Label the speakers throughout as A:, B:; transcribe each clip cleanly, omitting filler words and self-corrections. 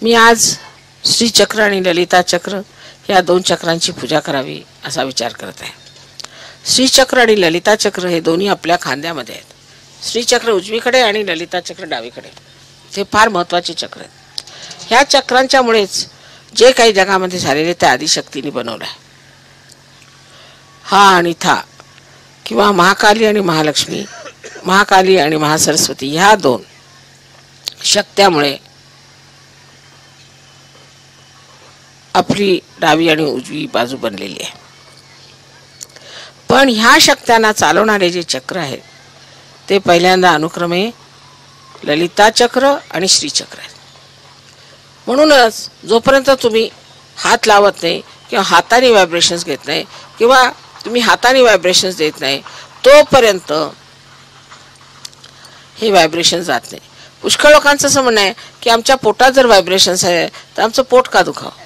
A: मी आज श्रीचक्र आणि ललिता चक्र या दोन चक्रांची पूजा करावी असा विचार करत आहे. श्रीचक्र आणि ललिता चक्र हे दोन्ही आपल्या खांद्यामध्ये आहेत. श्रीचक्र उजवीकडे आणि ललिता चक्र डावीकडे. ते फार महत्त्वाचे चक्र आहेत. ह्या चक्रांच्यामुळेच जे काही जगामध्ये झालेले ते आदिशक्तीने बनवलं आहे. हा आणि था किंवा महाकाली आणि महालक्ष्मी, महाकाली आणि महासरस्वती ह्या दोन शक्त्यामुळे आपली डावी आणि उजवी बाजू बनलेली आहे. पण ह्या शक्त्यांना चालवणारे जे चक्र आहेत ते पहिल्यांदा अनुक्रमे ललिता चक्र आणि श्रीचक्र आहेत. म्हणूनच जोपर्यंत तुम्ही हात लावत नाही किंवा हाताने व्हायब्रेशन्स घेत नाही किंवा तुम्ही हाताने व्हायब्रेशन्स देत नाही तोपर्यंत हे व्हायब्रेशन जात नाही. पुष्कळ लोकांचं असं म्हणणं आहे की आमच्या पोटात जर व्हायब्रेशन्स आहे तर आमचं पोट का दुखावं.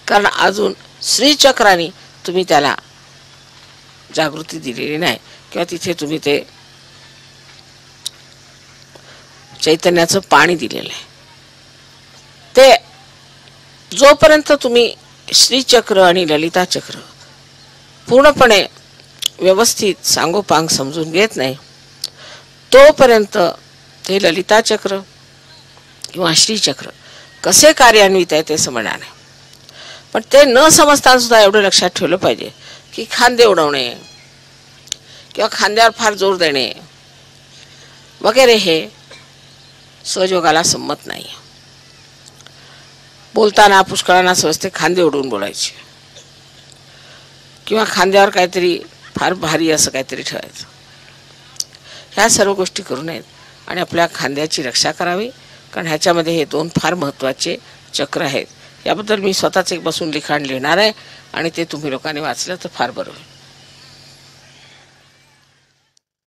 A: कारण अजून श्रीचक्राने तुम्ही त्याला जागृती दिलेली नाही किंवा तिथे तुम्ही ते चैतन्याचं पाणी दिलेलं आहे. ते जोपर्यंत तुम्ही श्रीचक्र आणि ललिता चक्र पूर्णपणे व्यवस्थित सांगोपांग समजून घेत नाही तोपर्यंत ते ललिता चक्र किंवा श्रीचक्र कसे कार्यान्वित आहे ते समजणार नाही. पण ते न समजताना सुद्धा एवढं लक्षात ठेवलं पाहिजे की खांदे उडवणे किंवा खांद्यावर फार जोर देणे वगैरे हे सहयोगाला संमत नाही. बोलताना पुष्कळांना समजते खांदे उडवून बोलायचे किंवा खांद्यावर काहीतरी फार भारी असं काहीतरी ठेवायचं. ह्या सर्व गोष्टी करू नयेत आणि आपल्या खांद्याची रक्षा करावी. कारण ह्याच्यामध्ये हे दोन फार महत्त्वाचे चक्र आहेत. याबद्दल मी स्वतःच एक बसून लिखाण लिहिणार आहे आणि ते तुम्ही लोकांनी वाचलं तर फार बरं होईल.